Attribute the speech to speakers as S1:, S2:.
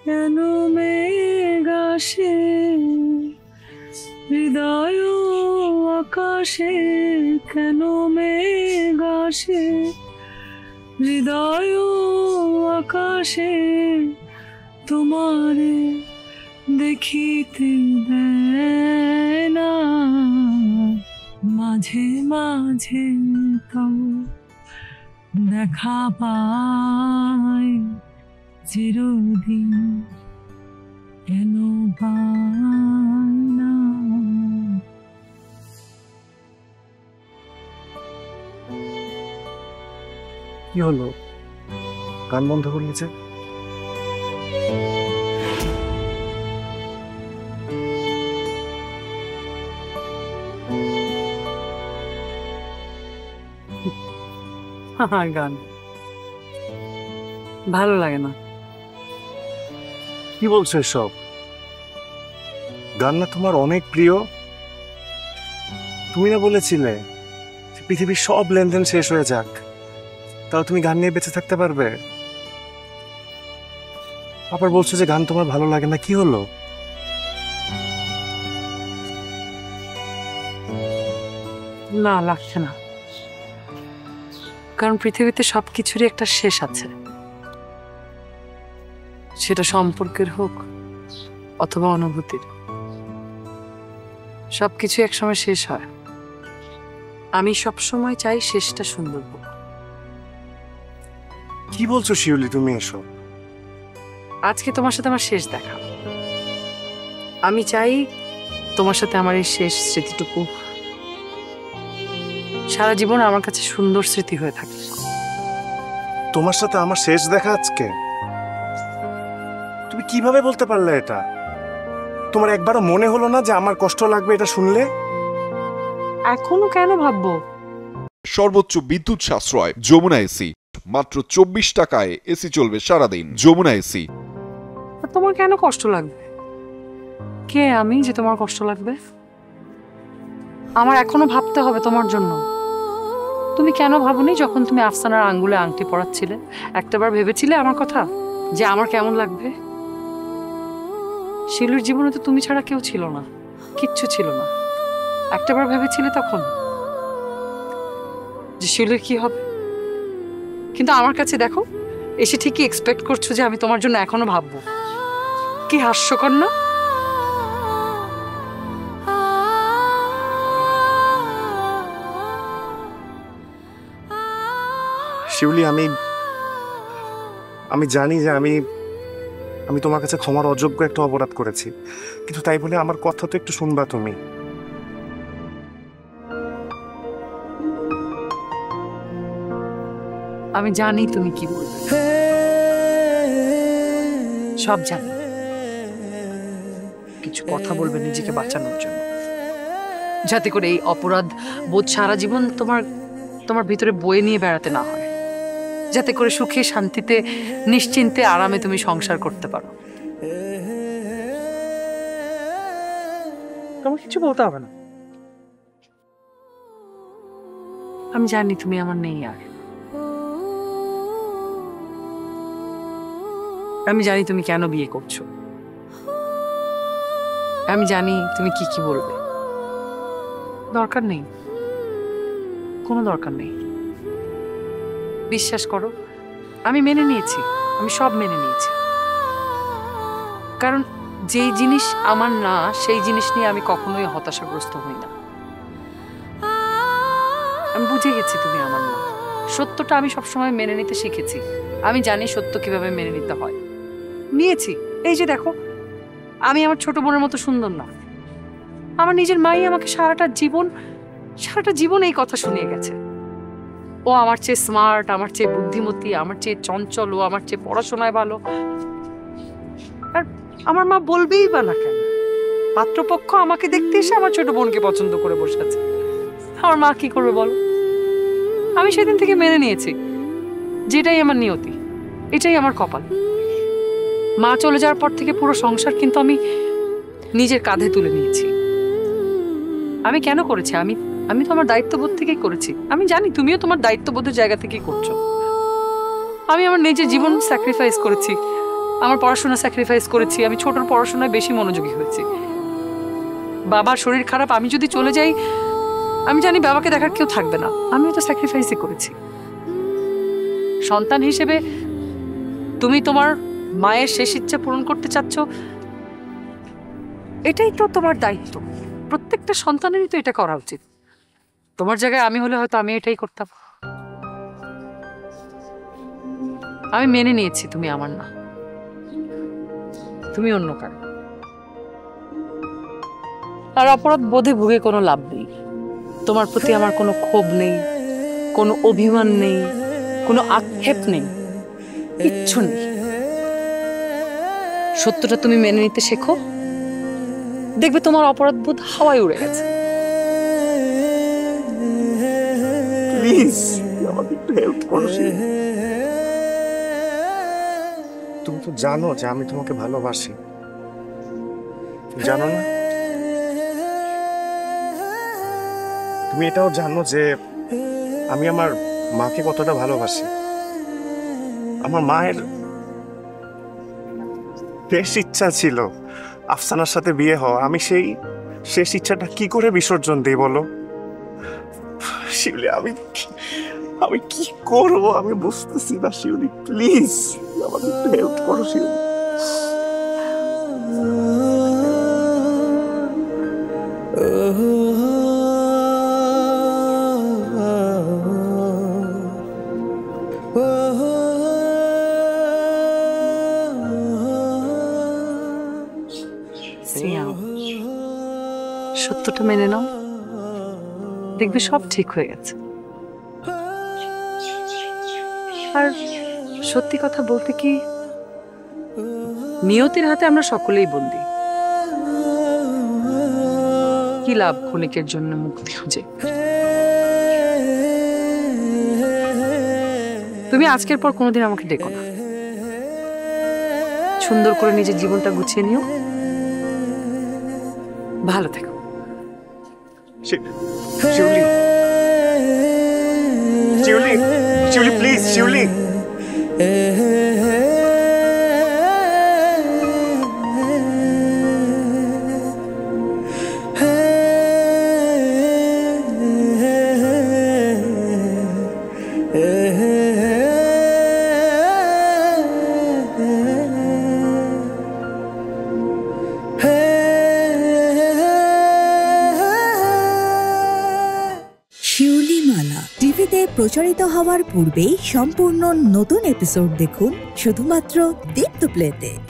S1: কেন মেঘ আসে হৃদয় আকাশে, কেন মেঘ আসে হৃদয় আকাশে, তোমারে দেখিতে দেয় না, মাঝে মাঝে তব দেখা পায় চিরদিন, কেন পায় না।
S2: কি হলো, গান বন্ধ করলি যে?
S1: গান ভালো লাগে না।
S2: কি বলছো এসব? গান না তোমার অনেক প্রিয়? তুমি না বলেছিলে পৃথিবীর সব লেনদেন শেষ হয়ে যাক, তাও তুমি গান নিয়ে বেঁচে থাকতে পারবে? আবার বলছো যে গান তোমার ভালো লাগে না, কি হলো?
S1: না, লাগছে না, কারণ পৃথিবীতে সবকিছুরই একটা শেষ আছে, সেটা সম্পর্কের হোক অথবা অনুভূতির। সবকিছু একসময় শেষ হয়, আমি সবসময় চাই শেষটা সুন্দর হোক।
S2: কি বলছো শিউলি তুমি এসব?
S1: আজকে তোমার সাথে আমার শেষ দেখা, আমি চাই তোমার সাথে আমার এই শেষ স্মৃতিটুকু সারা জীবন আমার কাছে সুন্দর স্মৃতি হয়ে থাকে।
S2: তোমার সাথে আমার শেষ দেখা আজকে? তুমি কিভাবে বলতে পারলে এটা? তোমার একবারও মনে হলো না যে আমার কষ্ট লাগবে এটা শুনলে?
S1: এখনো কেন ভাববো?
S3: সর্বোচ্চ বিদ্যুৎ সাশ্রয় যমুনা এসি, মাত্র 24 টাকায় এসি চলবে সারাদিন। যমুনা এসি।
S1: তোমার কেন কষ্ট লাগবে? কে আমি যে তোমার কষ্ট লাগবে? আমার এখনো ভাবতে হবে তোমার জন্য। তুমি কেন ভাবনি যখন তুমি আফসানার আঙ্গুলে আংটি পরাচ্ছিলে? একটাবার ভেবেছিলে আমার কথা, যে আমার কেমন লাগবে? শিলুর জীবনে তো তুমি ছাড়া কেউ ছিল না, কিচ্ছু ছিল না। একটাবার ভেবেছিলে তখন যে শিলুর কি হবে? কিন্তু আমার কাছে দেখো এসে ঠিকই এক্সপেক্ট করছো যে আমি তোমার জন্য এখনো ভাববো। কি হাস্যকর না?
S2: শিউলি, আমি জানি যে আমি তোমার কাছে ক্ষমার অযোগ্য একটা অপরাধ করেছি, কিন্তু তাই বলে আমার কথা তো একটু শুনবা তুমি।
S1: আমি জানি তুমি কি বলবে, সব জানি। কিছু কথা বলবে নিজেকে বাঁচানোর জন্য, যাতে করে এই অপরাধ বোধ সারা জীবন তোমার ভিতরে বয়ে নিয়ে বেড়াতে না হয়, যাতে করে সুখে শান্তিতে নিশ্চিন্তে আরামে তুমি সংসার করতে পারো। তোমার কিছু বলতে হবে না, আমি জানি তুমি আমার নেই আর। আমি জানি তুমি কেন বিয়ে করছো, আমি জানি তুমি কি কি বলবে। দরকার নেই, কোনো দরকার নেই। বিশ্বাস করো, আমি মেনে নিয়েছি, আমি সব মেনে নিয়েছি। কারণ যেই জিনিস আমার না, সেই জিনিস নিয়ে আমি কখনোই হতাশাগ্রস্ত হই না। আমি বুঝে গেছি তুমি আমার না। সত্যটা আমি সবসময় মেনে নিতে শিখেছি। আমি জানি সত্য কিভাবে মেনে নিতে হয়, নিয়েছি। এই যে দেখো, আমি আমার ছোট বোনের মতো সুন্দর না। আমার নিজের মাই আমাকে সারাটা জীবন এই কথা শুনিয়ে গেছে। ও আমার চেয়ে স্মার্ট, আমার চেয়ে বুদ্ধিমতী, আমার চেয়ে চঞ্চল, ও আমার চেয়ে পড়াশোনায় ভালো। আর আমার মা বলবেই বা না কেন? পাত্রপক্ষ আমাকে দেখতে এসে আমার ছোট বোনকে পছন্দ করে বসে আছে। আমার মা কি করবে বলো? আমি সেদিন থেকে মেনে নিয়েছি যেটাই আমার নিয়তি, এটাই আমার কপাল। মা চলে যাওয়ার পর থেকে পুরো সংসার কিন্তু আমি নিজের কাঁধে তুলে নিয়েছি। আমি কেন করেছি? আমি তো আমার দায়িত্ববোধ থেকেই করেছি। আমি জানি তুমিও তোমার দায়িত্ববোধের জায়গা থেকেই করছো। আমি আমার নিজের জীবন স্যাক্রিফাইস করেছি আমার পড়াশোনা স্যাক্রিফাইস করেছি, আমি ছোটর পড়াশোনায় বেশি মনোযোগী হয়েছি। বাবার শরীর খারাপ, আমি যদি চলে যাই আমি জানি বাবাকে দেখার কেউ থাকবে না, আমিও তো স্যাক্রিফাইসই করেছি। সন্তান হিসেবে তুমি তোমার মায়ের শেষ ইচ্ছা পূরণ করতে চাচ্ছ, এটাই তো তোমার দায়িত্ব। প্রত্যেকটা সন্তানেরই তো এটা করা উচিত। তোমার জায়গায় আমি হলে হয়তো আমি এটাই করতাম। আমি মেনে নিয়েছি তুমি আমার না, তুমি অন্য কারো। আর অপরাধ বোধে ভুগে কোনো লাভ নেই। তোমার প্রতি আমার কোনো ক্ষোভ নেই, কোনো অভিমান নেই, কোনো আক্ষেপ নেই, কিচ্ছু নেই। সত্যটা তুমি মেনে নিতে শেখো, দেখবে তোমার অপরাধ বোধ হাওয়ায় উড়ে গেছে।
S2: প্লিজ আমাকে একটু হেল্প করো। তুমি তো জানো যে আমি তোমাকে ভালোবাসি, জানো না? তুমি এটাও জানো যে আমি আমার মাকে কতটা ভালোবাসি। আমার মায়ের শেষ ইচ্ছা ছিল আফসানার সাথে বিয়ে হওয়া। আমি সেই শেষ ইচ্ছাটা কি করে বিসর্জন দিই বলো শিউলি? আমি কি করব আমি বুঝতেছি না শিউলি। প্লিজ আমাকে একটু হেল্প করো শিউলি।
S1: সিয়াম, সত্যটা মেনে নাও, দেখবে সব ঠিক হয়ে গেছে। আর সত্যি কথা বলতে কি, নিয়তির হাতে আমরা সকলেই বন্দী। কি লাভ ক্ষণিকের জন্য মুক্তি খুঁজে? তুমি আজকের পর কোনোদিন আমাকে ডেকো না। সুন্দর করে নিজের জীবনটা গুছিয়ে নিও, ভালো থেকো।
S2: শিউলি, শিউলি, শিউলি প্লিজ, শিউলি।
S4: শিউলিমালা টিভিতে প্রচারিত হওয়ার পূর্বেই সম্পূর্ণ নতুন এপিসোড দেখুন শুধুমাত্র দীপ্ত প্লেতে।